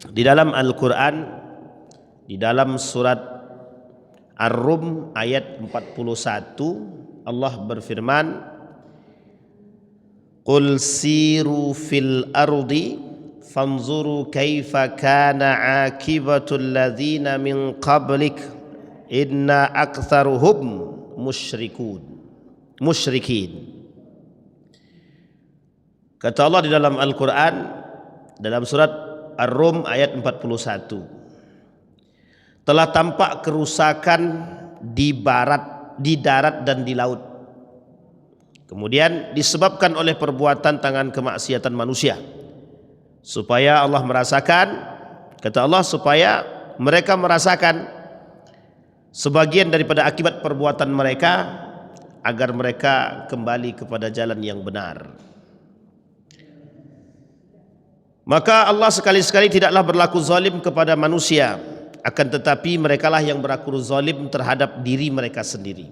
Di dalam Al-Quran, di dalam surat Ar-Rum ayat 41, Allah berfirman, Qul siru fil ardi fanzuru kaifa kana akibatul ladzina min qablik inna aktsaruhum musyrikin. Kata Allah di dalam Al-Quran, dalam surat Ar-Rum ayat 41, telah tampak kerusakan di darat dan di laut. Kemudian disebabkan oleh perbuatan tangan kemaksiatan manusia. Supaya Allah merasakan, kata Allah, supaya mereka merasakan sebagian daripada akibat perbuatan mereka, agar mereka kembali kepada jalan yang benar. Maka Allah sekali-sekali tidaklah berlaku zalim kepada manusia, akan tetapi merekalah yang berlaku zalim terhadap diri mereka sendiri.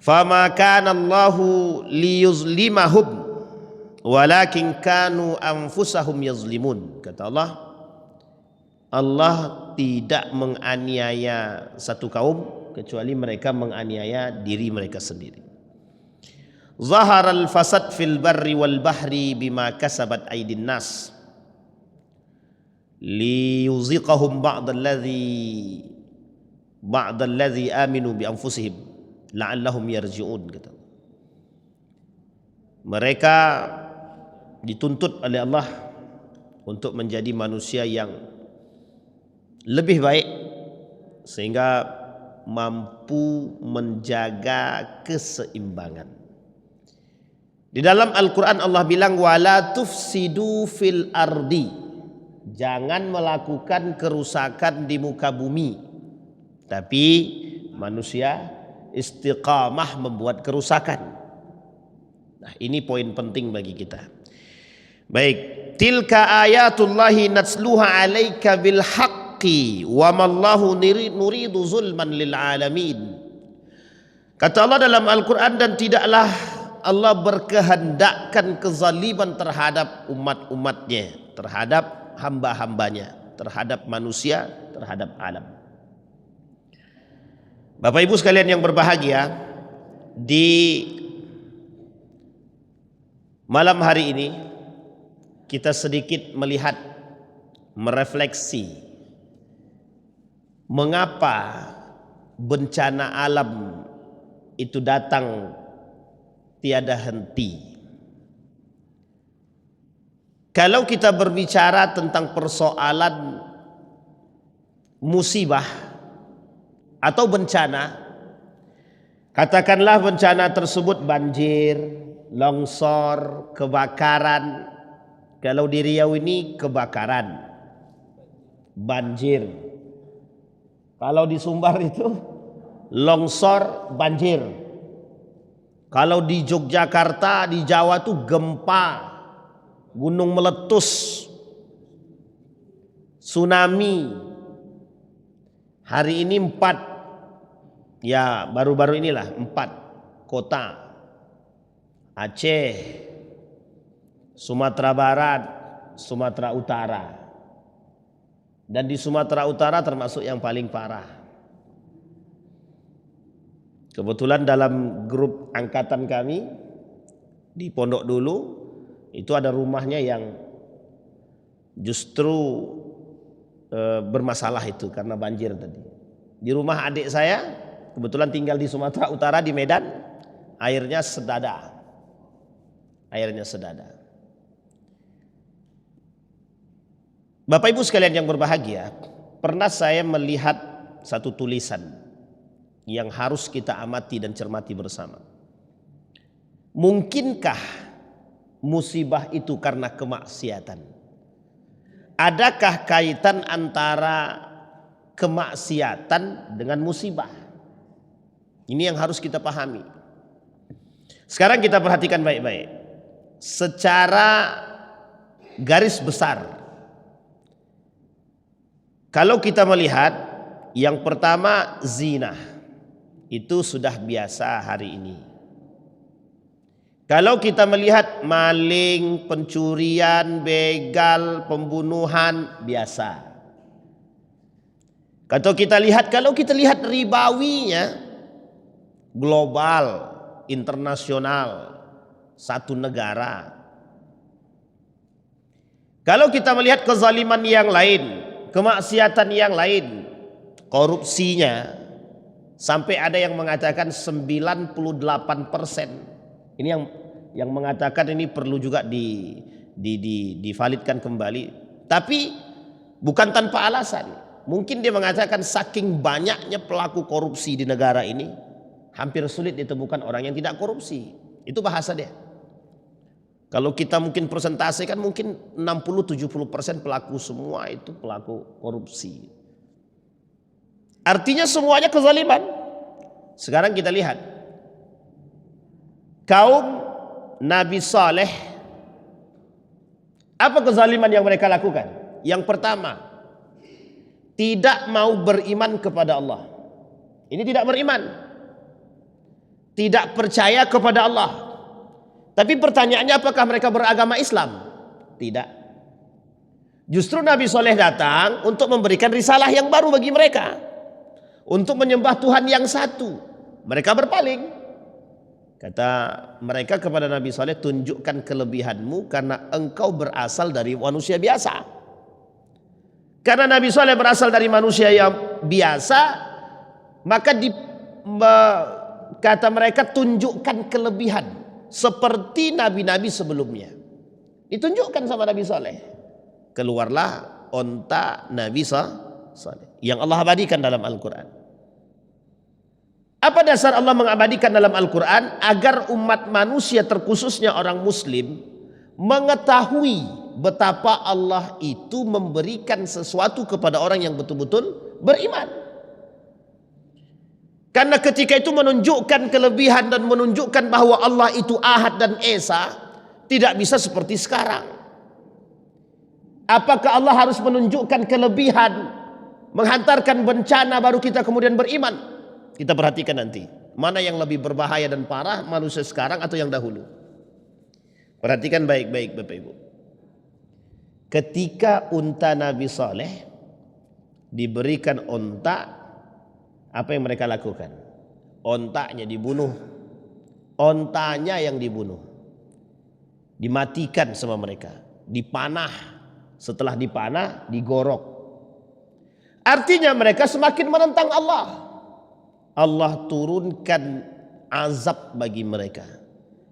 Fama kana Allahu liyuzlimahum walakin kanu anfusahum yazlimun. Kata Allah, Allah tidak menganiaya satu kaum kecuali mereka menganiaya diri mereka sendiri. Zaharal fasad fil barri wal bahri bima kasabat aydin nas liyuziqahum ba'dalladzi aminu bi anfusihim la'allahum yarji'un. Kata mereka dituntut oleh Allah untuk menjadi manusia yang lebih baik sehingga mampu menjaga keseimbangan. Di dalam Al-Quran Allah bilang wala tufsidu fil ardi, jangan melakukan kerusakan di muka bumi, tapi manusia istiqamah membuat kerusakan. Nah, ini poin penting bagi kita. Baik, tilka ayatullahi natsluha 'alaika bil haqqi wa mallahu nuridu zulman lil alamin. Kata Allah dalam Al-Quran, dan tidaklah Allah berkehendakkan kezaliman terhadap umat-umatnya, terhadap hamba-hambanya, terhadap manusia, terhadap alam. Bapak Ibu sekalian yang berbahagia, di malam hari ini kita sedikit melihat, merefleksi mengapa bencana alam itu datang tiada henti. Kalau kita berbicara tentang persoalan musibah atau bencana, katakanlah bencana tersebut banjir, longsor, kebakaran. Kalau di Riau ini kebakaran, banjir. Kalau di Sumbar itu longsor, banjir. Kalau di Yogyakarta, di Jawa itu gempa, gunung meletus, tsunami. Hari ini 4, ya baru-baru inilah 4 kota, Aceh, Sumatera Barat, Sumatera Utara. Dan di Sumatera Utara termasuk yang paling parah. Kebetulan dalam grup angkatan kami di Pondok Dulu itu ada rumahnya yang justru bermasalah itu karena banjir tadi. Di rumah adik saya kebetulan tinggal di Sumatera Utara di Medan, airnya sedada. Bapak Ibu sekalian yang berbahagia, pernah saya melihat satu tulisan yang harus kita amati dan cermati bersama. Mungkinkah musibah itu karena kemaksiatan? Adakah kaitan antara kemaksiatan dengan musibah? Ini yang harus kita pahami. Sekarang kita perhatikan baik-baik. Secara garis besar, kalau kita melihat, yang pertama zina, itu sudah biasa hari ini. Kalau kita melihat maling, pencurian, begal, pembunuhan biasa. Kalau kita lihat ribawinya global, internasional, satu negara. Kalau kita melihat kezaliman yang lain, kemaksiatan yang lain, korupsinya sampai ada yang mengatakan 98%. Ini yang mengatakan ini perlu juga divalidkan kembali. Tapi bukan tanpa alasan. Mungkin dia mengatakan saking banyaknya pelaku korupsi di negara ini, hampir sulit ditemukan orang yang tidak korupsi. Itu bahasa dia. Kalau kita mungkin persentase kan mungkin 60-70% pelaku semua itu pelaku korupsi. Artinya semuanya kezaliman. Sekarang kita lihat kaum Nabi Saleh, apa kezaliman yang mereka lakukan? Yang pertama, tidak mau beriman kepada Allah. Ini tidak beriman, tidak percaya kepada Allah. Tapi pertanyaannya, apakah mereka beragama Islam? Tidak. Justru Nabi Saleh datang untuk memberikan risalah yang baru bagi mereka, untuk menyembah Tuhan yang satu. Mereka berpaling. Kata mereka kepada Nabi Saleh, tunjukkan kelebihanmu karena engkau berasal dari manusia biasa. Karena Nabi Saleh berasal dari manusia yang biasa, maka kata mereka, tunjukkan kelebihan seperti nabi-nabi sebelumnya. Ditunjukkan sama Nabi Saleh. Keluarlah onta Nabi Saleh yang Allah abadikan dalam Al-Quran. Apa dasar Allah mengabadikan dalam Al-Quran? Agar umat manusia, terkhususnya orang muslim, mengetahui betapa Allah itu memberikan sesuatu kepada orang yang betul-betul beriman. Karena ketika itu menunjukkan kelebihan dan menunjukkan bahwa Allah itu Ahad dan Esa, tidak bisa seperti sekarang. Apakah Allah harus menunjukkan kelebihan, menghantarkan bencana baru kita kemudian beriman? Kita perhatikan nanti, mana yang lebih berbahaya dan parah, manusia sekarang atau yang dahulu. Perhatikan baik-baik Bapak Ibu. Ketika unta Nabi Saleh diberikan unta, apa yang mereka lakukan? Ontanya dibunuh, ontanya yang dibunuh, dimatikan sama mereka, dipanah, setelah dipanah digorok. Artinya mereka semakin menentang Allah. Allah turunkan azab bagi mereka.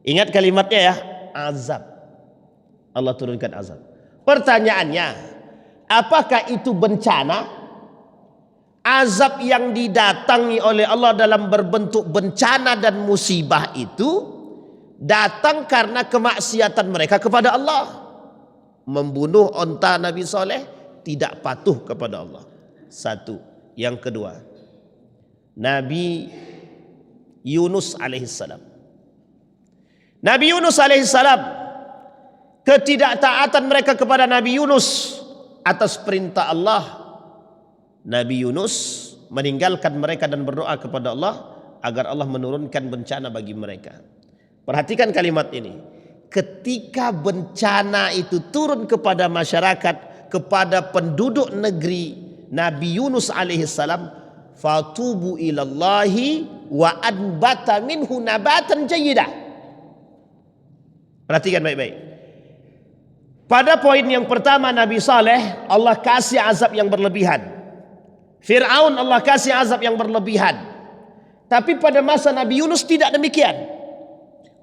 Ingat kalimatnya ya, azab. Allah turunkan azab. Pertanyaannya, apakah itu bencana? Azab yang didatangi oleh Allah dalam berbentuk bencana dan musibah itu datang karena kemaksiatan mereka kepada Allah. Membunuh onta Nabi Saleh, tidak patuh kepada Allah. Satu. Yang kedua, Nabi Yunus alaihissalam. Nabi Yunus alaihissalam, ketidaktaatan mereka kepada Nabi Yunus atas perintah Allah. Nabi Yunus meninggalkan mereka dan berdoa kepada Allah agar Allah menurunkan bencana bagi mereka. Perhatikan kalimat ini. Ketika bencana itu turun kepada masyarakat, kepada penduduk negeri Nabi Yunus alaihissalam, fatubu ilallahi wa anbata minhu nabatan jayyidah. Perhatikan baik-baik. Pada poin yang pertama Nabi Saleh, Allah kasih azab yang berlebihan. Fir'aun Allah kasih azab yang berlebihan. Tapi pada masa Nabi Yunus tidak demikian.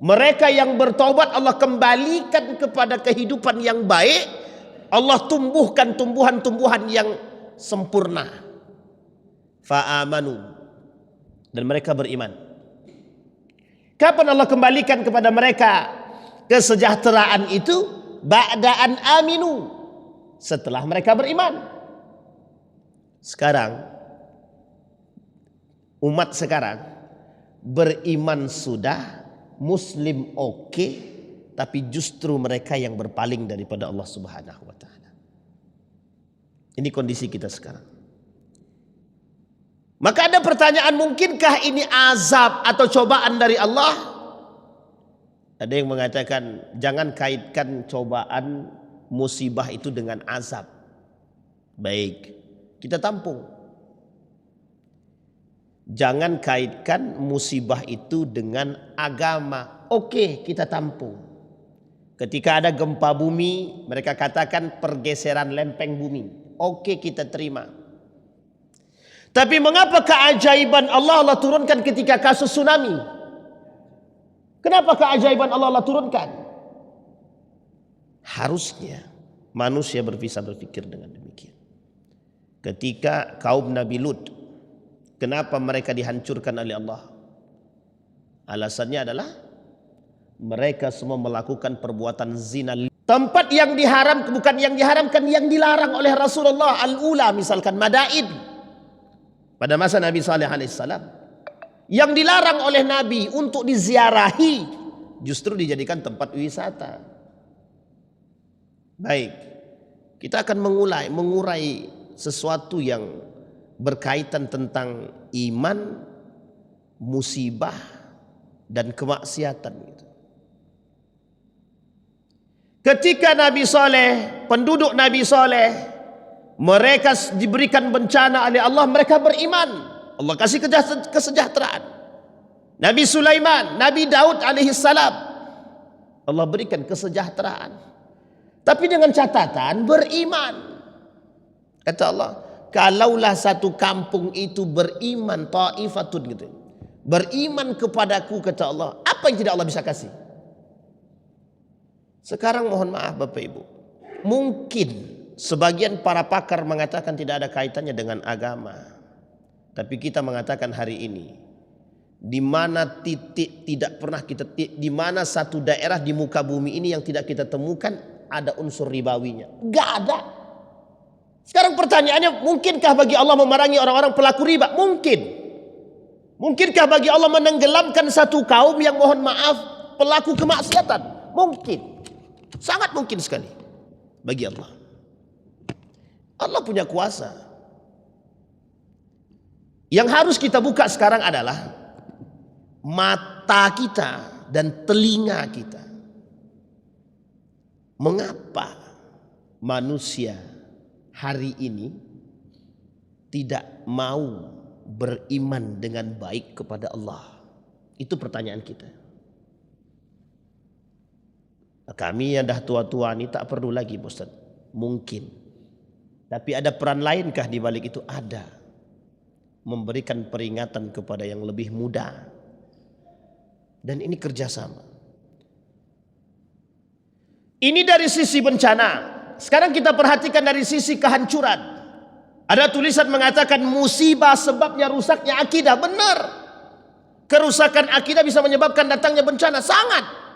Mereka yang bertaubat Allah kembalikan kepada kehidupan yang baik. Allah tumbuhkan tumbuhan-tumbuhan yang sempurna. Fa'amanu, dan mereka beriman. Kapan Allah kembalikan kepada mereka kesejahteraan itu? Ba'da'an aminu, setelah mereka beriman. Sekarang umat sekarang beriman sudah, muslim oke, tapi justru mereka yang berpaling daripada Allah Subhanahu wa taala. Ini kondisi kita sekarang. Maka ada pertanyaan, mungkinkah ini azab atau cobaan dari Allah? Ada yang mengatakan jangan kaitkan cobaan musibah itu dengan azab. Baik, kita tampung. Jangan kaitkan musibah itu dengan agama. Oke, kita tampung. Ketika ada gempa bumi, mereka katakan pergeseran lempeng bumi. Oke, kita terima. Tapi mengapa keajaiban Allah turunkan ketika kasus tsunami? Kenapa keajaiban Allah turunkan? Harusnya manusia bisa berpikir dengan demikian. Ketika kaum Nabi Lut, kenapa mereka dihancurkan oleh Allah? Alasannya adalah mereka semua melakukan perbuatan zina. Tempat yang diharam, bukan yang diharamkan, yang dilarang oleh Rasulullah. Al-ula misalkan Madain pada masa Nabi Saleh alaihissalam. Yang dilarang oleh Nabi untuk diziarahi justru dijadikan tempat wisata. Baik, kita akan mengurai sesuatu yang berkaitan tentang iman, musibah, dan kemaksiatan. Ketika Nabi Saleh, penduduk Nabi Saleh, mereka diberikan bencana oleh Allah, mereka beriman. Allah kasih kesejahteraan. Nabi Sulaiman, Nabi Daud alaihissalam, Allah berikan kesejahteraan. Tapi dengan catatan beriman. Kata Allah, kalaulah satu kampung itu beriman, ta'ifatun gitu, beriman kepadaku, kata Allah, apa yang tidak Allah bisa kasih? Sekarang mohon maaf Bapak Ibu, mungkin sebagian para pakar mengatakan tidak ada kaitannya dengan agama. Tapi kita mengatakan hari ini, di mana titik tidak pernah kita, di mana satu daerah di muka bumi ini yang tidak kita temukan ada unsur ribawinya? Gak ada. Sekarang pertanyaannya, mungkinkah bagi Allah memerangi orang-orang pelaku riba? Mungkin. Mungkinkah bagi Allah menenggelamkan satu kaum yang mohon maaf pelaku kemaksiatan? Mungkin. Sangat mungkin sekali bagi Allah. Allah punya kuasa. Yang harus kita buka sekarang adalah mata kita dan telinga kita. Mengapa manusia hari ini tidak mau beriman dengan baik kepada Allah? Itu pertanyaan kita. Kami yang dah tua-tua ini tak perlu lagi, Ustaz. Mungkin. Tapi ada peran lainkah di balik itu? Ada. Memberikan peringatan kepada yang lebih muda. Dan ini kerjasama. Ini dari sisi bencana. Sekarang kita perhatikan dari sisi kehancuran. Ada tulisan mengatakan musibah sebabnya rusaknya akidah. Benar. Kerusakan akidah bisa menyebabkan datangnya bencana. Sangat.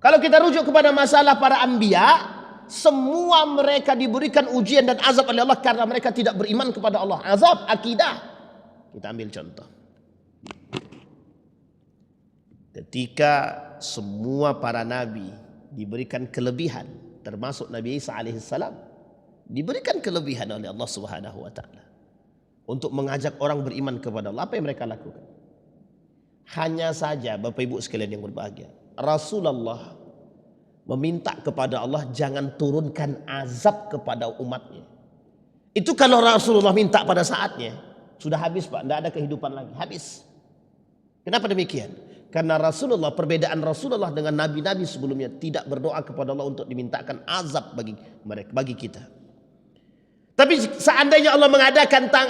Kalau kita rujuk kepada masalah para anbiya, semua mereka diberikan ujian dan azab oleh Allah karena mereka tidak beriman kepada Allah. Azab akidah. Kita ambil contoh. Ketika semua para nabi diberikan kelebihan, termasuk Nabi Isa alaihissalam, diberikan kelebihan oleh Allah Subhanahu wa taala untuk mengajak orang beriman kepada Allah. Apa yang mereka lakukan? Hanya saja Bapak Ibu sekalian yang berbahagia, Rasulullah meminta kepada Allah jangan turunkan azab kepada umatnya. Itu kalau Rasulullah minta pada saatnya, sudah habis Pak, tidak ada kehidupan lagi, habis. Kenapa demikian? Karena Rasulullah, perbedaan Rasulullah dengan nabi-nabi sebelumnya, tidak berdoa kepada Allah untuk dimintakan azab bagi mereka, bagi kita. Tapi seandainya Allah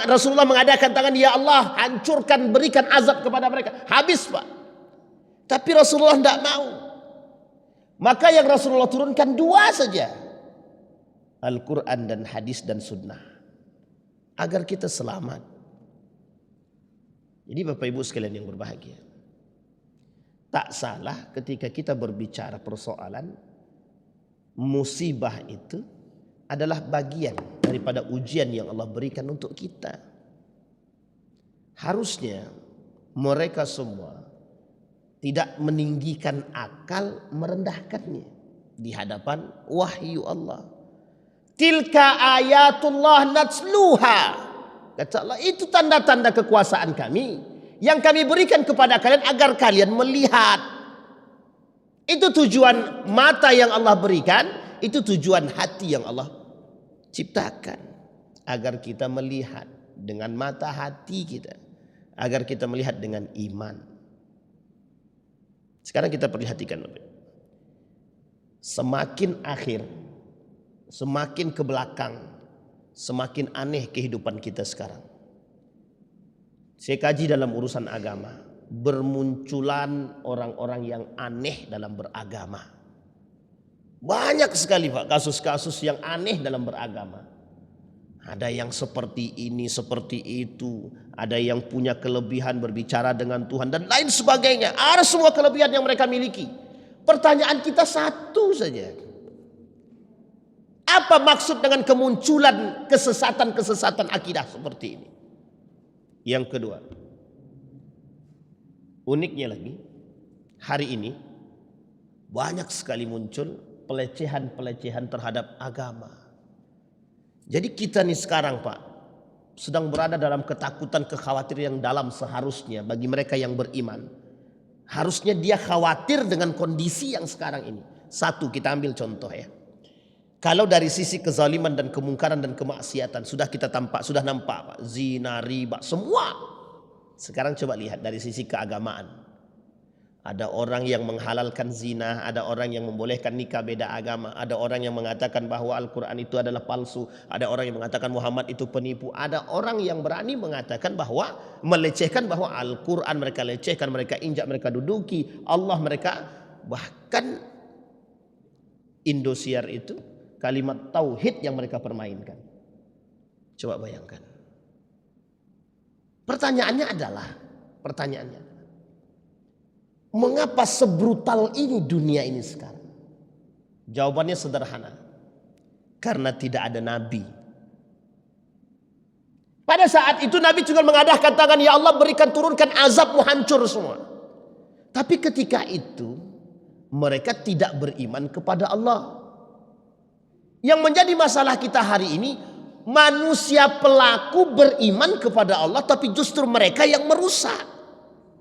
Rasulullah mengadakan tangan, ya Allah hancurkan, berikan azab kepada mereka, habis Pak. Tapi Rasulullah tidak mau. Maka yang Rasulullah turunkan dua saja, Al-Quran dan hadis dan sunnah, agar kita selamat. Jadi Bapak Ibu sekalian yang berbahagia, tak salah ketika kita berbicara persoalan musibah itu adalah bagian daripada ujian yang Allah berikan untuk kita. Harusnya mereka semua tidak meninggikan akal, merendahkannya di hadapan wahyu Allah. Tilka ayatullah natsluha. Kata Allah, itu tanda-tanda kekuasaan kami yang kami berikan kepada kalian agar kalian melihat. Itu tujuan mata yang Allah berikan, itu tujuan hati yang Allah ciptakan. Agar kita melihat dengan mata hati kita. Agar kita melihat dengan iman. Sekarang kita perhatikan. Semakin akhir, semakin ke belakang, semakin aneh kehidupan kita sekarang. Saya kaji dalam urusan agama. Bermunculan orang-orang yang aneh dalam beragama. Banyak sekali Pak kasus-kasus yang aneh dalam beragama. Ada yang seperti ini, seperti itu. Ada yang punya kelebihan berbicara dengan Tuhan dan lain sebagainya. Ada semua kelebihan yang mereka miliki. Pertanyaan kita satu saja. Apa maksud dengan kemunculan kesesatan-kesesatan akidah seperti ini? Yang kedua, uniknya lagi, hari ini banyak sekali muncul pelecehan-pelecehan terhadap agama. Jadi kita nih sekarang Pak, sedang berada dalam ketakutan, kekhawatiran yang dalam seharusnya bagi mereka yang beriman. Harusnya dia khawatir dengan kondisi yang sekarang ini. Satu, kita ambil contoh ya. Kalau dari sisi kezaliman dan kemungkaran dan kemaksiatan sudah kita nampak Pak, zina, riba, semua. Sekarang coba lihat dari sisi keagamaan. Ada orang yang menghalalkan zina, ada orang yang membolehkan nikah beda agama, ada orang yang mengatakan bahwa Al-Quran itu adalah palsu, ada orang yang mengatakan Muhammad itu penipu, ada orang yang berani mengatakan bahwa melecehkan bahwa Al-Quran mereka lecehkan, mereka injak, mereka duduki, Allah mereka, bahkan Indosiar itu kalimat tauhid yang mereka permainkan. Coba bayangkan. Pertanyaannya adalah, mengapa sebrutal ini dunia ini sekarang? Jawabannya sederhana. Karena tidak ada nabi. Pada saat itu Nabi juga mengadahkan tangan, ya Allah berikan turunkan azabmu hancur semua. Tapi ketika itu mereka tidak beriman kepada Allah. Yang menjadi masalah kita hari ini, manusia pelaku beriman kepada Allah tapi justru mereka yang merusak.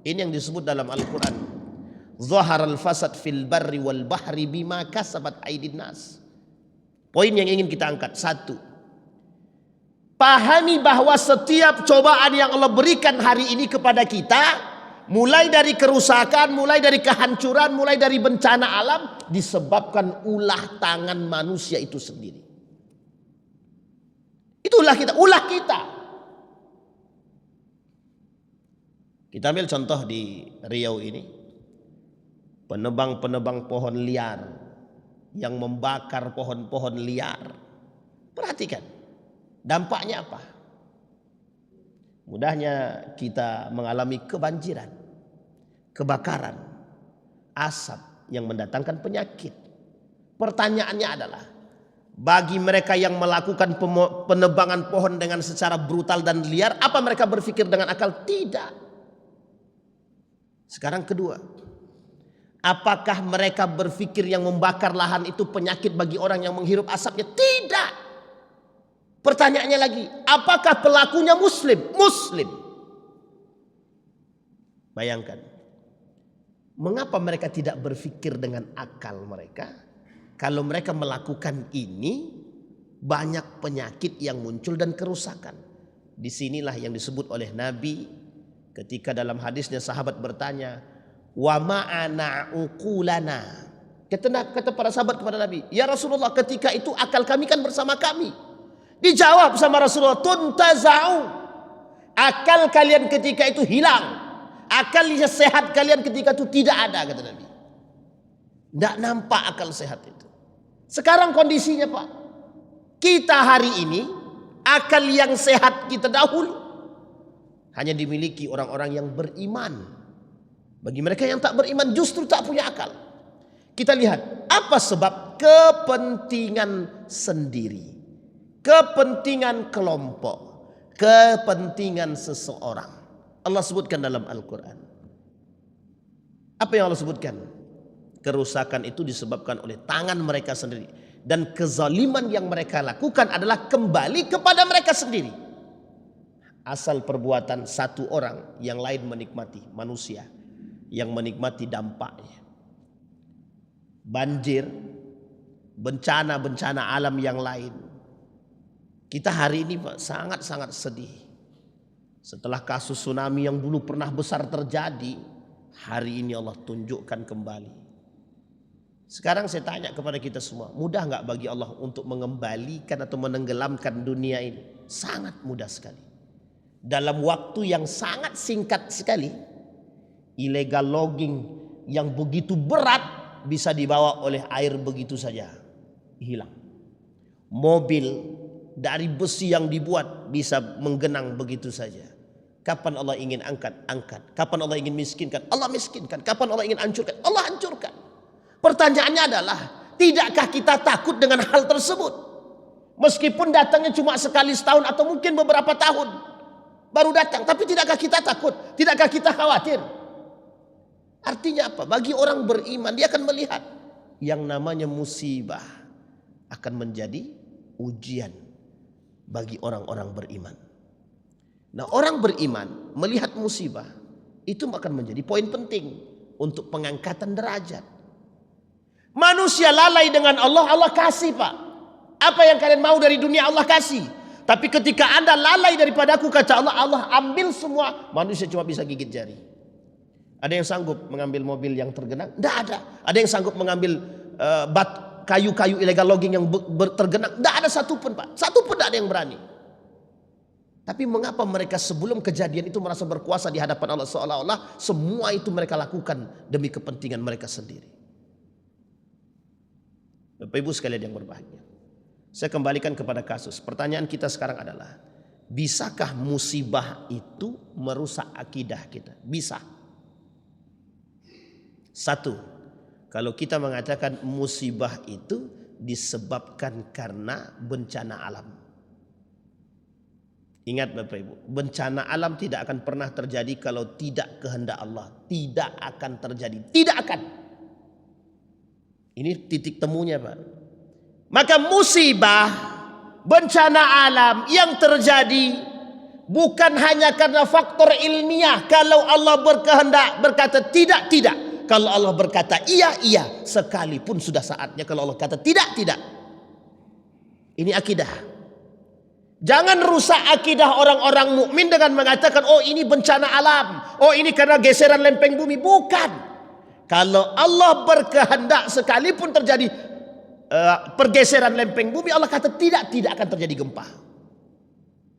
Ini yang disebut dalam Al-Quran. Zaharal fasad fil barri wal bahri bima kasabat aydin nas. Poin yang ingin kita angkat, satu, pahami bahwa setiap cobaan yang Allah berikan hari ini kepada kita, mulai dari kerusakan, mulai dari kehancuran, mulai dari bencana alam, disebabkan ulah tangan manusia itu sendiri. Itulah kita, ulah kita. Kita ambil contoh di Riau ini. Penebang-penebang pohon liar yang membakar pohon-pohon liar. Perhatikan dampaknya apa? Mudahnya kita mengalami kebanjiran, kebakaran, asap yang mendatangkan penyakit. Pertanyaannya adalah, bagi mereka yang melakukan penebangan pohon dengan secara brutal dan liar, apa mereka berpikir dengan akal? Tidak. Sekarang kedua, apakah mereka berpikir yang membakar lahan itu penyakit bagi orang yang menghirup asapnya? Tidak. Pertanyaannya lagi, apakah pelakunya muslim? Muslim. Bayangkan, mengapa mereka tidak berpikir dengan akal mereka? Kalau mereka melakukan ini, banyak penyakit yang muncul dan kerusakan. Disinilah yang disebut oleh Nabi ketika dalam hadisnya sahabat bertanya, wa ma'ana uqulana. Kata para sahabat kepada Nabi, ya Rasulullah, ketika itu akal kami kan bersama kami. Dijawab sama Rasulullah, tuntaza'u. Akal kalian ketika itu hilang. Akalnya sehat kalian ketika itu tidak ada, kata Nabi. Tidak nampak akal sehat itu. Sekarang kondisinya Pak, kita hari ini akal yang sehat kita dahulu hanya dimiliki orang-orang yang beriman. Bagi mereka yang tak beriman justru tak punya akal. Kita lihat apa sebab kepentingan sendiri, kepentingan kelompok, kepentingan seseorang. Allah sebutkan dalam Al-Quran. Apa yang Allah sebutkan? Kerusakan itu disebabkan oleh tangan mereka sendiri. Dan kezaliman yang mereka lakukan adalah kembali kepada mereka sendiri. Asal perbuatan satu orang, yang lain menikmati, manusia yang menikmati dampaknya. banjir, bencana-bencana alam yang lain. Kita hari ini Pak sangat-sangat sedih. Setelah kasus tsunami yang dulu pernah besar terjadi, hari ini Allah tunjukkan kembali. Sekarang saya tanya kepada kita semua, mudah nggak bagi Allah untuk mengembalikan atau menenggelamkan dunia ini? Sangat mudah sekali. Dalam waktu yang sangat singkat sekali, illegal logging yang begitu berat bisa dibawa oleh air begitu saja, hilang. Mobil dari besi yang dibuat bisa menggenang begitu saja. Kapan Allah ingin angkat, angkat. Kapan Allah ingin miskinkan, Allah miskinkan. Kapan Allah ingin hancurkan, Allah hancurkan. Pertanyaannya adalah, tidakkah kita takut dengan hal tersebut? Meskipun datangnya cuma sekali setahun atau mungkin beberapa tahun baru datang, tapi tidakkah kita takut? Tidakkah kita khawatir? Artinya apa? Bagi orang beriman, dia akan melihat yang namanya musibah akan menjadi ujian bagi orang-orang beriman. Nah, orang beriman melihat musibah itu akan menjadi poin penting untuk pengangkatan derajat. Manusia lalai dengan Allah, Allah kasih Pak. Apa yang kalian mau dari dunia Allah kasih. Tapi ketika Anda lalai daripada aku, kata Allah, Allah ambil semua. Manusia cuma bisa gigit jari. Ada yang sanggup mengambil mobil yang tergenang? Tidak ada. Ada yang sanggup mengambil kayu-kayu illegal logging yang tergenang? Tidak ada satupun Pak. Satupun tidak ada yang berani. Tapi mengapa mereka sebelum kejadian itu merasa berkuasa di hadapan Allah, seolah-olah semua itu mereka lakukan demi kepentingan mereka sendiri. Bapak Ibu sekalian yang berbahagia, saya kembalikan kepada kasus. Pertanyaan kita sekarang adalah, bisakah musibah itu merusak akidah kita? Bisa. Satu, kalau kita mengatakan musibah itu disebabkan karena bencana alam. Ingat Bapak Ibu, bencana alam tidak akan pernah terjadi kalau tidak kehendak Allah. Tidak akan terjadi, tidak akan. Ini titik temunya Pak. Maka musibah, bencana alam yang terjadi bukan hanya karena faktor ilmiah. Kalau Allah berkehendak berkata tidak, tidak. Kalau Allah berkata iya, iya. Sekalipun sudah saatnya kalau Allah kata tidak, tidak. Ini akidah. Jangan rusak akidah orang-orang mukmin dengan mengatakan, oh ini bencana alam, oh ini karena geseran lempeng bumi. Bukan. Kalau Allah berkehendak sekalipun terjadi pergeseran lempeng bumi, Allah kata tidak, tidak akan terjadi gempa.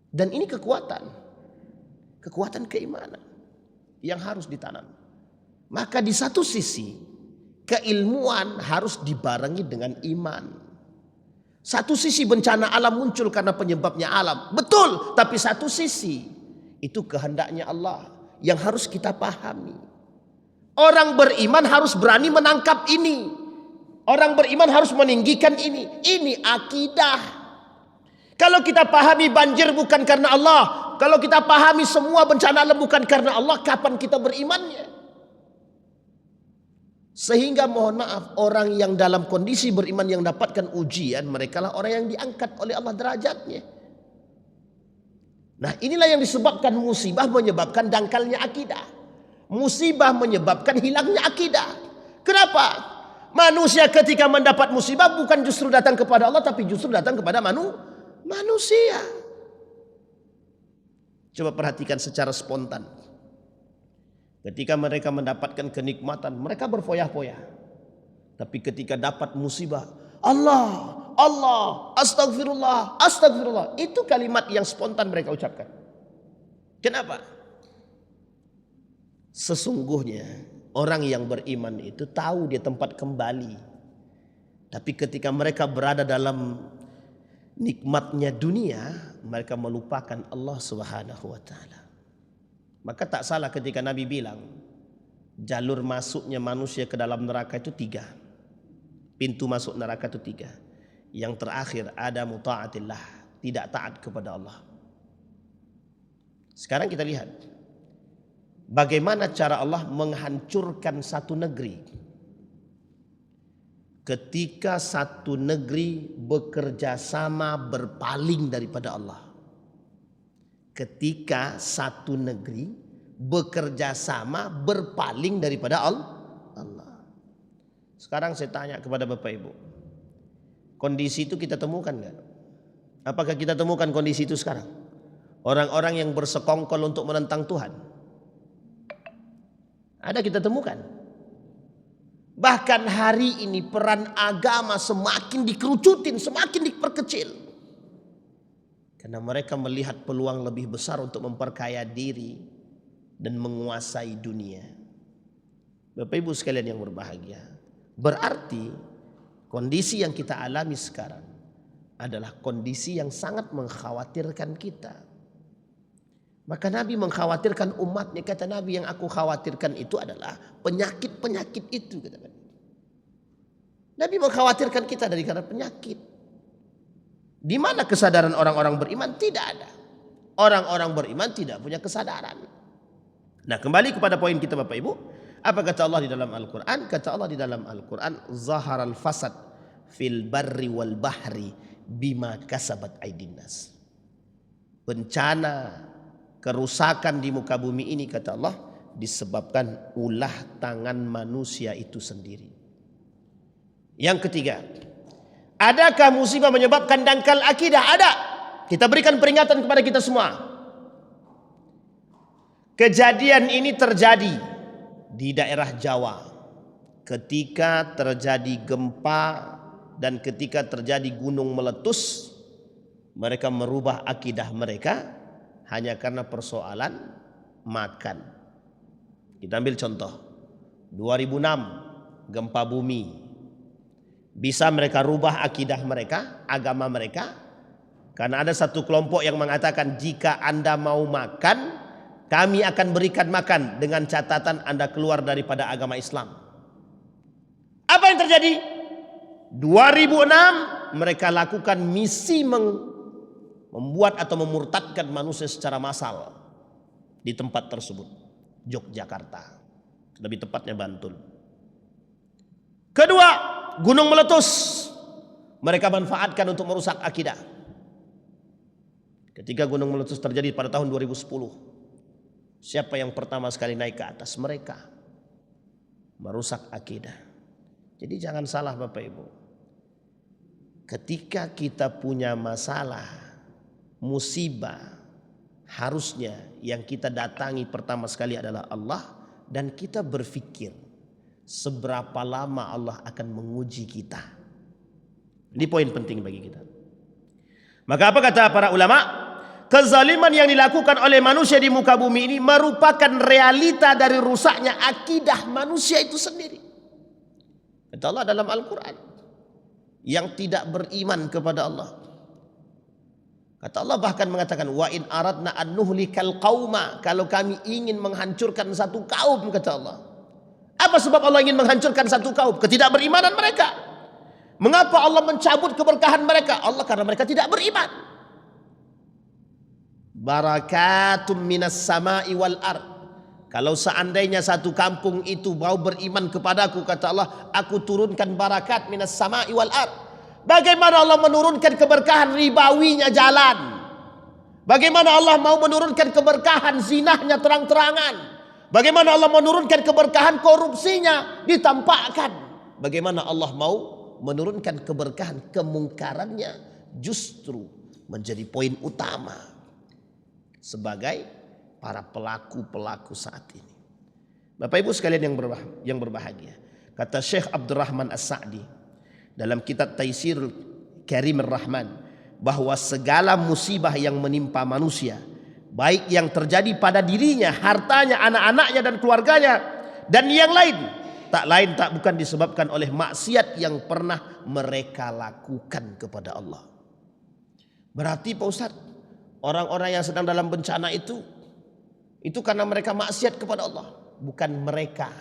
Dan ini kekuatan keimanan yang harus ditanam. Maka di satu sisi keilmuan harus dibarengi dengan iman. Satu sisi bencana alam muncul karena penyebabnya alam. Betul, tapi satu sisi itu kehendaknya Allah yang harus kita pahami. Orang beriman harus berani menangkap ini. Orang beriman harus meninggikan ini. Ini akidah. Kalau kita pahami banjir bukan karena Allah, kalau kita pahami semua bencana alam bukan karena Allah, kapan kita berimannya? Sehingga mohon maaf, orang yang dalam kondisi beriman yang dapatkan ujian, mereka lah orang yang diangkat oleh Allah derajatnya. Nah, inilah yang disebabkan musibah menyebabkan dangkalnya akidah. Musibah menyebabkan hilangnya akidah. Kenapa? Manusia ketika mendapat musibah bukan justru datang kepada Allah, tapi justru datang kepada manusia. Coba perhatikan secara spontan. Ketika mereka mendapatkan kenikmatan, mereka berfoya-foya. Tapi ketika dapat musibah, Allah, astagfirullah, astagfirullah. Itu kalimat yang spontan mereka ucapkan. Kenapa? Sesungguhnya orang yang beriman itu tahu dia tempat kembali. Tapi ketika mereka berada dalam nikmatnya dunia, mereka melupakan Allah Subhanahu wa taala. Maka tak salah ketika Nabi bilang, jalur masuknya manusia ke dalam neraka itu 3. Pintu masuk neraka itu 3. Yang terakhir ada muta'atillah, tidak taat kepada Allah. Sekarang kita lihat bagaimana cara Allah menghancurkan satu negeri. Ketika satu negeri bekerja sama berpaling daripada Allah. Ketika satu negeri bekerja sama berpaling daripada Allah. Sekarang saya tanya kepada Bapak Ibu, kondisi itu kita temukan nggak? Apakah kita temukan kondisi itu sekarang? Orang-orang yang bersekongkol untuk menentang Tuhan. Ada kita temukan. Bahkan hari ini peran agama semakin dikerucutin, semakin diperkecil. Karena mereka melihat peluang lebih besar untuk memperkaya diri dan menguasai dunia. Bapak Ibu sekalian yang berbahagia, berarti kondisi yang kita alami sekarang adalah kondisi yang sangat mengkhawatirkan kita. Maka Nabi mengkhawatirkan umatnya. Kata Nabi, yang aku khawatirkan itu adalah penyakit-penyakit itu. Kata Nabi. Nabi mengkhawatirkan kita dari karena penyakit. Di mana kesadaran orang-orang beriman? Tidak ada. Orang-orang beriman tidak punya kesadaran. Nah, kembali kepada poin kita Bapak Ibu. Apa kata Allah di dalam Al-Quran? Kata Allah di dalam Al-Quran, Zaharal fasad fil barri wal bahri bima kasabat aydin nas. Bencana, kerusakan di muka bumi ini, kata Allah, disebabkan ulah tangan manusia itu sendiri. Yang ketiga, adakah musibah menyebabkan dangkal akidah? Ada. Kita berikan peringatan kepada kita semua. Kejadian ini terjadi di daerah Jawa ketika terjadi gempa dan ketika terjadi gunung meletus. Mereka merubah akidah mereka hanya karena persoalan makan. Kita ambil contoh 2006 gempa bumi. Bisa mereka rubah akidah mereka, agama mereka, karena ada satu kelompok yang mengatakan, jika Anda mau makan, kami akan berikan makan dengan catatan Anda keluar daripada agama Islam. Apa yang terjadi? 2006 mereka lakukan misi membuat atau memurtadkan manusia secara massal di tempat tersebut, Yogyakarta, lebih tepatnya Bantul. Kedua, gunung meletus, mereka manfaatkan untuk merusak akidah. Ketika gunung meletus terjadi pada tahun 2010, siapa yang pertama sekali naik ke atas? Mereka merusak akidah. Jadi jangan salah Bapak Ibu, ketika kita punya masalah, musibah, harusnya yang kita datangi pertama sekali adalah Allah, dan kita berpikir seberapa lama Allah akan menguji kita. Ini poin penting bagi kita. Maka apa kata para ulama? Kezaliman yang dilakukan oleh manusia di muka bumi ini merupakan realita dari rusaknya akidah manusia itu sendiri. Kata Allah dalam Al-Quran, yang tidak beriman kepada Allah, kata Allah bahkan mengatakan, wa in aradna an nuhlikal qauma, kalau kami ingin menghancurkan satu kaum, kata Allah. Apa sebab Allah ingin menghancurkan satu kaum? Ketidakberimanan mereka. Mengapa Allah mencabut keberkahan mereka? Allah karena mereka tidak beriman. Barakatum minas sama'i wal ard. Kalau seandainya satu kampung itu mau beriman kepadaku, kata Allah, aku turunkan barakat minas sama'i wal ard. Bagaimana Allah menurunkan keberkahan ribawinya jalan? Bagaimana Allah mau menurunkan keberkahan zinahnya terang-terangan? Bagaimana Allah menurunkan keberkahan korupsinya ditampakkan? Bagaimana Allah mau menurunkan keberkahan kemungkarannya justru menjadi poin utama sebagai para pelaku-pelaku saat ini. Bapak Ibu sekalian yang berbahagia, kata Syekh Abdurrahman As-Sa'di dalam kitab Taisir Karimur Rahman, bahwa segala musibah yang menimpa manusia, baik yang terjadi pada dirinya, hartanya, anak-anaknya dan keluarganya, dan yang lain, tak bukan disebabkan oleh maksiat yang pernah mereka lakukan kepada Allah. Berarti Pak Ustadz, orang-orang yang sedang dalam bencana itu karena mereka maksiat kepada Allah. Bukan mereka,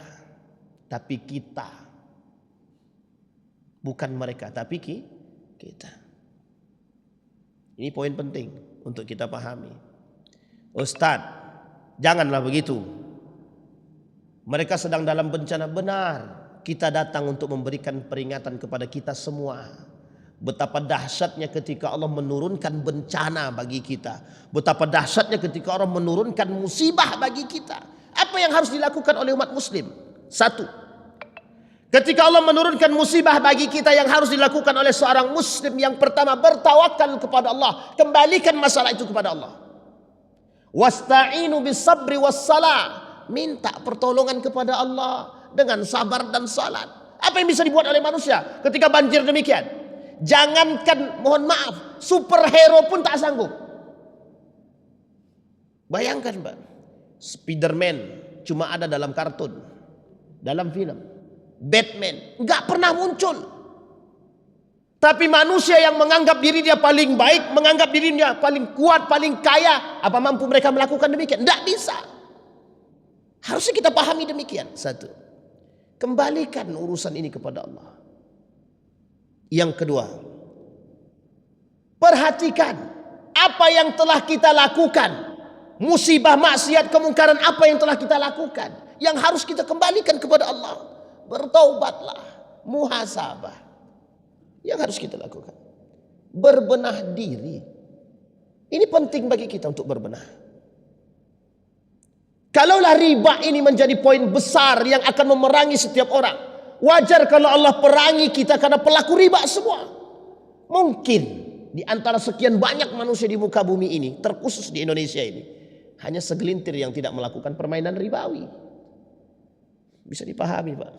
tapi kita. Bukan mereka, tapi kita. Ini poin penting untuk kita pahami. Ustadz, janganlah begitu. Mereka sedang dalam bencana. Benar, kita datang untuk memberikan peringatan kepada kita semua. Betapa dahsyatnya ketika Allah menurunkan bencana bagi kita. Betapa dahsyatnya ketika Allah menurunkan musibah bagi kita. Apa yang harus dilakukan oleh umat muslim? Satu, Ketika Allah menurunkan musibah bagi kita, yang harus dilakukan oleh seorang muslim yang pertama, bertawakal kepada Allah, kembalikan masalah itu kepada Allah. Wasta'inu bis sabri was salah, minta pertolongan kepada Allah dengan sabar dan salat. Apa yang bisa dibuat oleh manusia ketika banjir demikian? Jangankan mohon maaf, superhero pun tak sanggup. Bayangkan Pak, Spiderman cuma ada dalam kartun, dalam film. Batman nggak pernah muncul. Tapi manusia yang menganggap diri dia paling baik, menganggap dirinya paling kuat, paling kaya, apa mampu mereka melakukan demikian? Tidak bisa. Harusnya kita pahami demikian. Satu, kembalikan urusan ini kepada Allah. Yang kedua, perhatikan apa yang telah kita lakukan. Musibah, maksiat, kemungkaran apa yang telah kita lakukan, yang harus kita kembalikan kepada Allah. Bertaubatlah, muhasabah, yang harus kita lakukan. Berbenah diri. Ini penting bagi kita untuk berbenah. Kalaulah riba ini menjadi poin besar yang akan memerangi setiap orang, wajar kalau Allah perangi kita karena pelaku riba semua. Mungkin di antara sekian banyak manusia di muka bumi ini, terkhusus di Indonesia ini, hanya segelintir yang tidak melakukan permainan ribawi. Bisa dipahami Pak.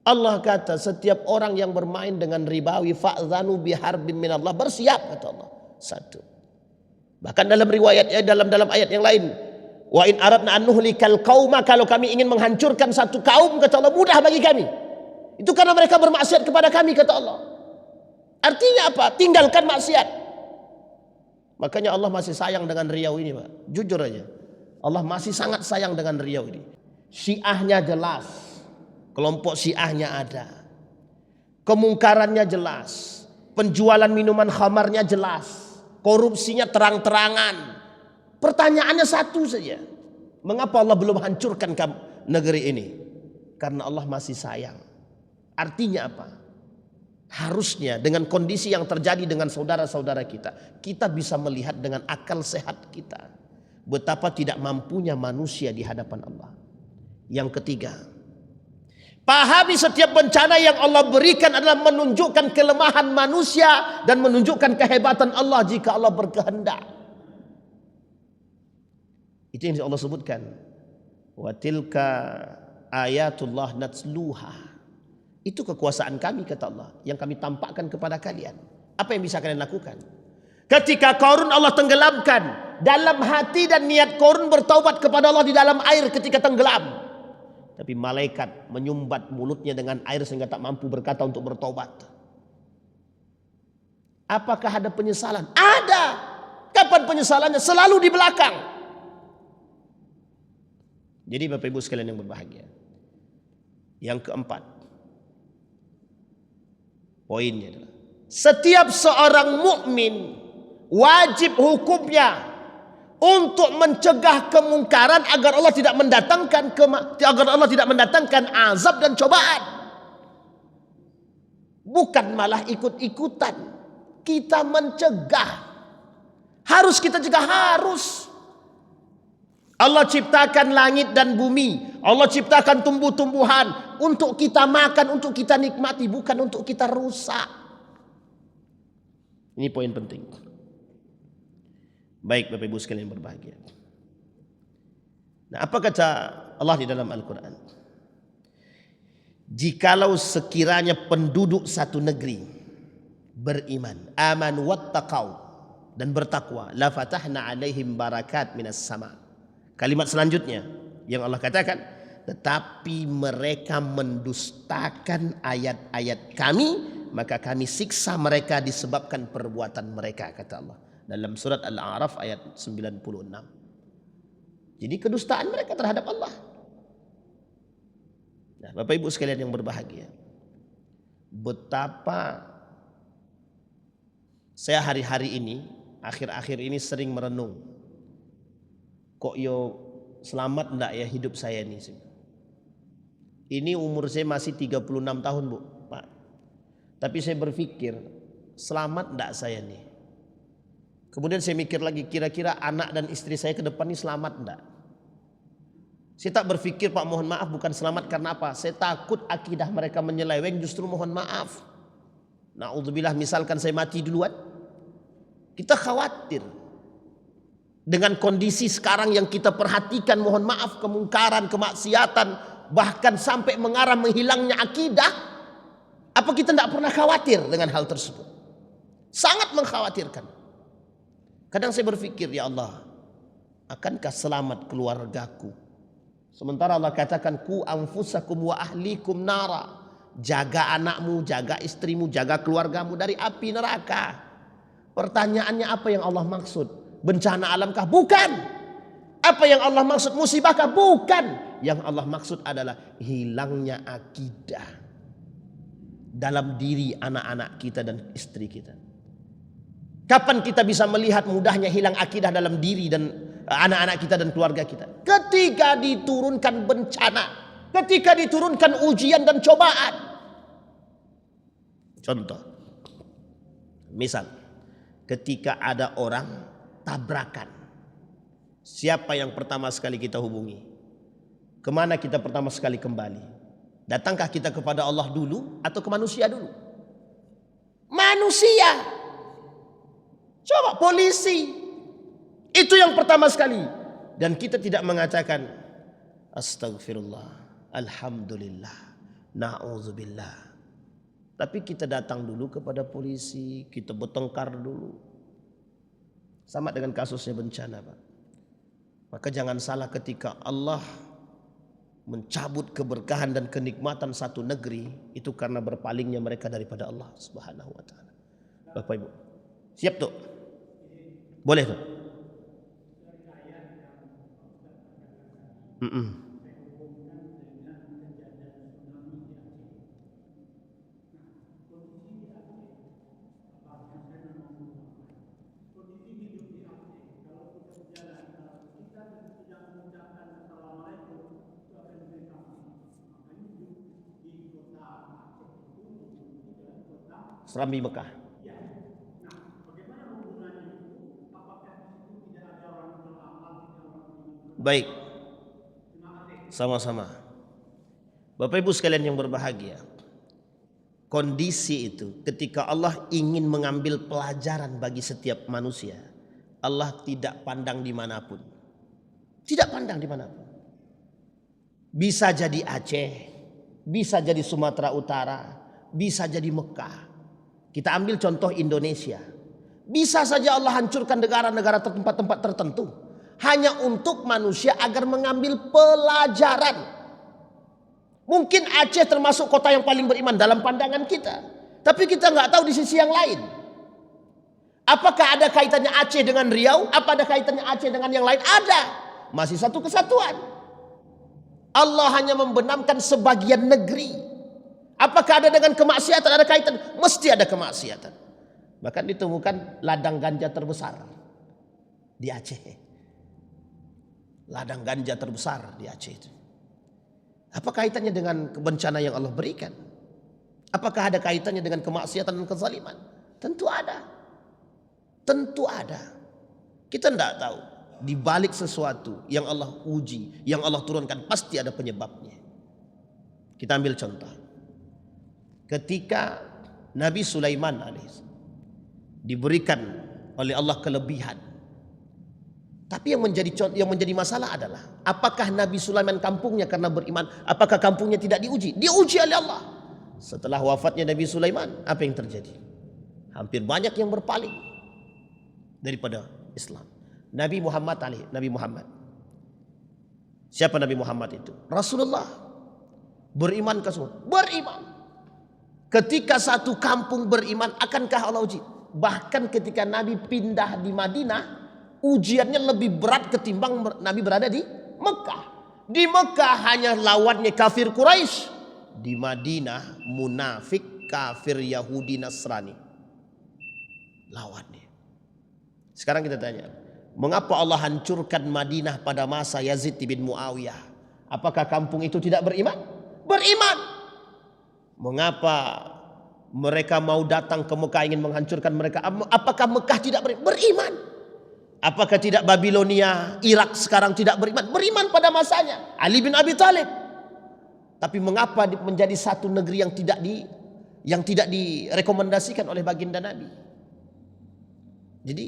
Allah kata setiap orang yang bermain dengan ribawi, fa'zanu biharbin minallah, bersiap kata Allah. Satu. Bahkan dalam riwayat, dalam ayat yang lain, wa in aradna an nuhlikal qauma, kalau kami ingin menghancurkan satu kaum kata Allah, mudah bagi kami. Itu karena mereka bermaksiat kepada kami kata Allah. Artinya apa? Tinggalkan maksiat. Makanya Allah masih sayang dengan Riau ini Pak. Jujur aja, Allah masih sangat sayang dengan Riau ini. Syiahnya jelas, kelompok Syiahnya ada, kemungkarannya jelas, penjualan minuman khamarnya jelas, korupsinya terang-terangan. Pertanyaannya satu saja, mengapa Allah belum hancurkan negeri ini? Karena Allah masih sayang. Artinya apa? Harusnya dengan kondisi yang terjadi dengan saudara-saudara kita, kita bisa melihat dengan akal sehat kita betapa tidak mampunya manusia di hadapan Allah. Yang ketiga, pahami setiap bencana yang Allah berikan adalah menunjukkan kelemahan manusia dan menunjukkan kehebatan Allah jika Allah berkehendak. Itu yang Allah sebutkan. Wa tilka ayatullah natsluha. Itu kekuasaan kami kata Allah yang kami tampakkan kepada kalian. Apa yang bisa kalian lakukan? Ketika Qarun Allah tenggelamkan, dalam hati dan niat Qarun bertaubat kepada Allah di dalam air ketika tenggelam. Tapi malaikat menyumbat mulutnya dengan air sehingga tak mampu berkata untuk bertobat. Apakah ada penyesalan? Ada. Kapan penyesalannya? Selalu di belakang. Jadi Bapak Ibu sekalian yang berbahagia, yang keempat, poinnya adalah setiap seorang mukmin wajib hukumnya untuk mencegah kemungkaran agar Allah tidak mendatangkan azab dan cobaan. Bukan malah ikut-ikutan. Kita mencegah. Harus kita cegah, harus. Allah ciptakan langit dan bumi, Allah ciptakan tumbuh-tumbuhan untuk kita makan, untuk kita nikmati, bukan untuk kita rusak. Ini poin penting. Baik Bapak Ibu sekalian yang berbahagia. Nah, apa kata Allah di dalam Al-Quran? Jikalau sekiranya penduduk satu negeri beriman, aman wattaqau, dan bertakwa, la fatahna alaihim barakat minas sama. Kalimat selanjutnya yang Allah katakan, tetapi mereka mendustakan ayat-ayat kami, maka kami siksa mereka disebabkan perbuatan mereka, kata Allah dalam surat Al-A'raf ayat 96. Jadi kedustaan mereka terhadap Allah. Nah, Bapak Ibu sekalian yang berbahagia, betapa saya hari-hari ini, akhir-akhir ini sering merenung, kok yo selamat enggak ya hidup saya ini. Ini umur saya masih 36 tahun Bu, Pak. Tapi saya berpikir, selamat enggak saya nih? Kemudian saya mikir lagi, kira-kira anak dan istri saya ke depan ini selamat enggak? Saya tak berpikir Pak mohon maaf bukan selamat karena apa? Saya takut akidah mereka menyeleweng, justru mohon maaf. Na'udzubillah, misalkan saya mati duluan. Kita khawatir. Dengan kondisi sekarang yang kita perhatikan, mohon maaf, kemungkaran, kemaksiatan, bahkan sampai mengarah menghilangnya akidah. Apa kita tidak pernah khawatir dengan hal tersebut? Sangat mengkhawatirkan. Kadang saya berpikir, ya Allah, akankah selamat keluargaku? Sementara Allah katakan, ku anfusakum wa ahlikum nara. Jaga anakmu, jaga istrimu, jaga keluargamu dari api neraka. Pertanyaannya, apa yang Allah maksud? Bencana alamkah? Bukan. Apa yang Allah maksud? Musibahkah? Bukan. Yang Allah maksud adalah hilangnya akidah dalam diri anak-anak kita dan istri kita. Kapan kita bisa melihat mudahnya hilang akidah dalam diri dan anak-anak kita dan keluarga kita? Ketika diturunkan bencana, ketika diturunkan ujian dan cobaan. Contoh, misal ketika ada orang tabrakan, siapa yang pertama sekali kita hubungi? Kemana kita pertama sekali kembali? Datangkah kita kepada Allah dulu atau ke manusia dulu? Manusia. Coba polisi. Itu yang pertama sekali. Dan kita tidak mengatakan astagfirullah, alhamdulillah, na'udzubillah. Tapi kita datang dulu kepada polisi, kita bertengkar dulu. Sama dengan kasusnya bencana, Pak. Maka jangan salah ketika Allah mencabut keberkahan dan kenikmatan satu negeri, itu karena berpalingnya mereka daripada Allah Subhanahu wa taala. Bapak Ibu, siap tuh? Boleh tuh? Serambi Mekah. Baik. Sama-sama. Bapak Ibu sekalian yang berbahagia. Kondisi itu ketika Allah ingin mengambil pelajaran bagi setiap manusia, Allah tidak pandang dimanapun. Tidak pandang dimanapun. Bisa jadi Aceh, bisa jadi Sumatera Utara, bisa jadi Mekah. Kita ambil contoh Indonesia. Bisa saja Allah hancurkan negara-negara tempat-tempat tertentu hanya untuk manusia agar mengambil pelajaran. Mungkin Aceh termasuk kota yang paling beriman dalam pandangan kita, tapi kita nggak tahu di sisi yang lain. Apakah ada kaitannya Aceh dengan Riau? Apa ada kaitannya Aceh dengan yang lain? Ada. Masih satu kesatuan. Allah hanya membenamkan sebagian negeri. Apakah ada dengan kemaksiatan? Ada kaitan? Mesti ada kemaksiatan. Bahkan ditemukan ladang ganja terbesar di Aceh. Ladang ganja terbesar di Aceh itu. Apa kaitannya dengan bencana yang Allah berikan? Apakah ada kaitannya dengan kemaksiatan dan kezaliman? Tentu ada. Tentu ada. Kita tidak tahu. Di balik sesuatu yang Allah uji, yang Allah turunkan, pasti ada penyebabnya. Kita ambil contoh. Ketika Nabi Sulaiman diberikan oleh Allah kelebihan. Tapi yang menjadi masalah adalah apakah Nabi Sulaiman kampungnya karena beriman, apakah kampungnya tidak diuji? Diuji oleh Allah. Setelah wafatnya Nabi Sulaiman, apa yang terjadi? Hampir banyak yang berpaling daripada Islam. Nabi Muhammad. Siapa Nabi Muhammad itu? Rasulullah. Beriman ke semua? Beriman. Ketika satu kampung beriman, akankah Allah uji? Bahkan ketika Nabi pindah di Madinah, ujiannya lebih berat ketimbang Nabi berada di Mekah. Di Mekah hanya lawannya kafir Quraisy. Di Madinah munafik, kafir Yahudi Nasrani. Lawannya. Sekarang kita tanya, mengapa Allah hancurkan Madinah pada masa Yazid bin Muawiyah? Apakah kampung itu tidak beriman? Beriman. Mengapa mereka mau datang ke Mekah ingin menghancurkan mereka? Apakah Mekah tidak beriman? Apakah tidak Babilonia, Irak sekarang tidak beriman? Beriman pada masanya. Ali bin Abi Thalib. Tapi mengapa menjadi satu negeri yang tidak direkomendasikan oleh baginda Nabi? Jadi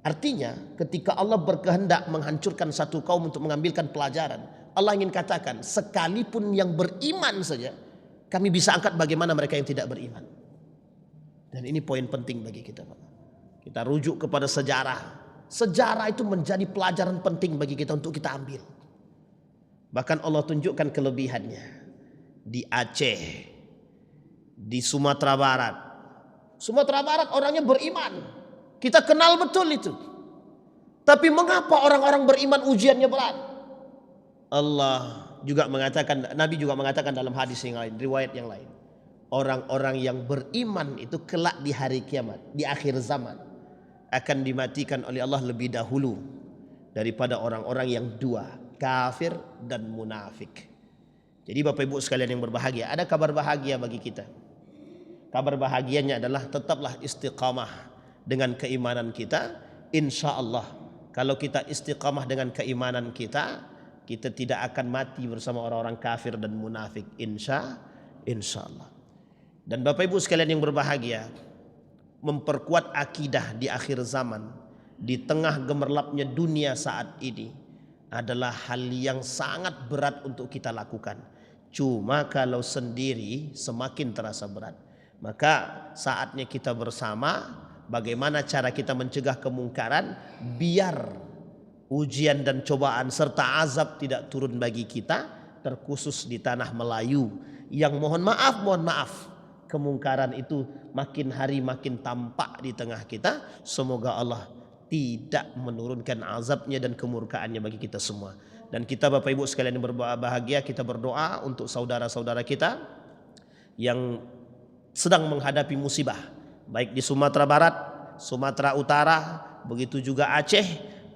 artinya ketika Allah berkehendak menghancurkan satu kaum untuk mengambilkan pelajaran, Allah ingin katakan sekalipun yang beriman saja kami bisa angkat bagaimana mereka yang tidak beriman. Dan ini poin penting bagi kita, Pak. Kita rujuk kepada sejarah. Sejarah itu menjadi pelajaran penting bagi kita untuk kita ambil. Bahkan Allah tunjukkan kelebihannya di Aceh, di Sumatera Barat. Sumatera Barat orangnya beriman. Kita kenal betul itu. Tapi mengapa orang-orang beriman ujiannya berat? Allah juga mengatakan, Nabi juga mengatakan dalam hadis yang lain, riwayat yang lain. Orang-orang yang beriman itu kelak di hari kiamat, di akhir zaman, akan dimatikan oleh Allah lebih dahulu daripada orang-orang yang dua, kafir dan munafik. Jadi Bapak Ibu sekalian yang berbahagia, ada kabar bahagia bagi kita. Kabar bahagianya adalah tetaplah istiqamah dengan keimanan kita. Insya Allah kalau kita istiqamah dengan keimanan kita, kita tidak akan mati bersama orang-orang kafir dan munafik. Insya Allah. Dan Bapak Ibu sekalian yang berbahagia, memperkuat akidah di akhir zaman, di tengah gemerlapnya dunia saat ini, adalah hal yang sangat berat untuk kita lakukan. Cuma kalau sendiri semakin terasa berat. Maka saatnya kita bersama, bagaimana cara kita mencegah kemungkaran biar ujian dan cobaan serta azab tidak turun bagi kita, terkhusus di tanah Melayu yang mohon maaf, kemungkaran itu makin hari makin tampak di tengah kita. Semoga Allah tidak menurunkan azabnya dan kemurkaannya bagi kita semua. Dan kita Bapak Ibu sekalian yang berbahagia, kita berdoa untuk saudara-saudara kita yang sedang menghadapi musibah, baik di Sumatera Barat, Sumatera Utara, begitu juga Aceh,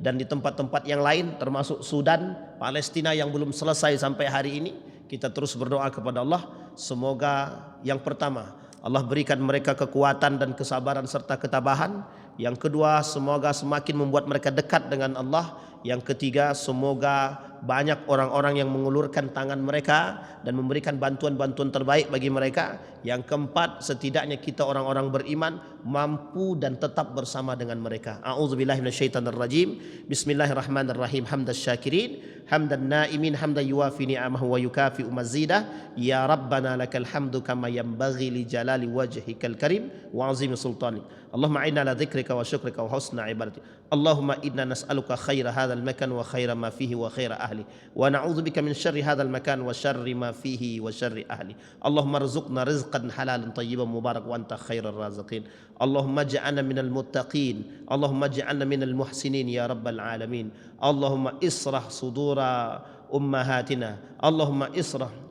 dan di tempat-tempat yang lain termasuk Sudan, Palestina yang belum selesai sampai hari ini. Kita terus berdoa kepada Allah, semoga yang pertama Allah berikan mereka kekuatan dan kesabaran serta ketabahan. Yang kedua, semoga semakin membuat mereka dekat dengan Allah. Yang ketiga, semoga banyak orang-orang yang mengulurkan tangan mereka dan memberikan bantuan-bantuan terbaik bagi mereka. Yang keempat, setidaknya kita orang-orang beriman mampu dan tetap bersama dengan mereka. A'udzubillahi minasyaitonirrajim. Bismillahirrahmanirrahim. Hamdan syakirin, hamdan naimin, hamdan yuwafi ni'amahu wa yukafi'u mazidah. Ya Rabbana lakal hamdu kama yanbaghi li jalali wajhikal karim wa azimi sultanik. Allahumma inna ala dzikrika wa syukrika wa husna ibadatik. Allahumma inna nas'aluka khaira hadzal makan wa khaira ma fihi wa khaira ahli, wa na'udzubika min syarri hadzal makan wa syarri ma fihi wa syarri ahli. Allahumma rzuqna rizqan halalan tayyiban mubarak wa anta khairar raziqin. Allahumma ij'alna minal muttaqin, Allahumma ij'alna minal muhsinin ya rabbal alamin. Allahumma israh sudura ummahatina, Allahumma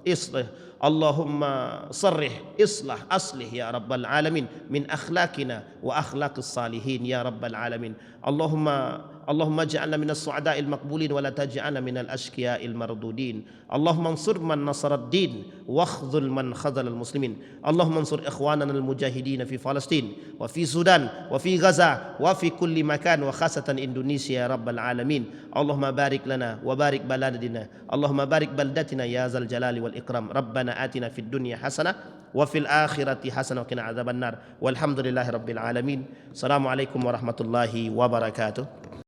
islih, Allahumma sarrih, islah, aslih ya rabbal alamin min akhlaqina wa akhlaqis salihin ya rabbal alamin. Allahumma ij'alna minas su'ada'il maqbulin wa la taj'alna minal ashqiya'il mardudin. Allahumma ansur man nasarad din wa khzul man khazalal muslimin. Allahumma ansur ikhwanana al mujahidin fi Palestin wa fi Sudan wa fi Gaza wa fi kulli makan wa khasatan Indonesia ya rabbal alamin. Allahumma barik lana wa barik baladina, Allahumma barik baldatina ya zal jalali wal ikram. Rabbana atina fid dunya hasanah wa fil akhirati hasanah wa qina adzabannar. Walhamdulillahi rabbil alamin. Assalamualaikum warahmatullahi wabarakatuh.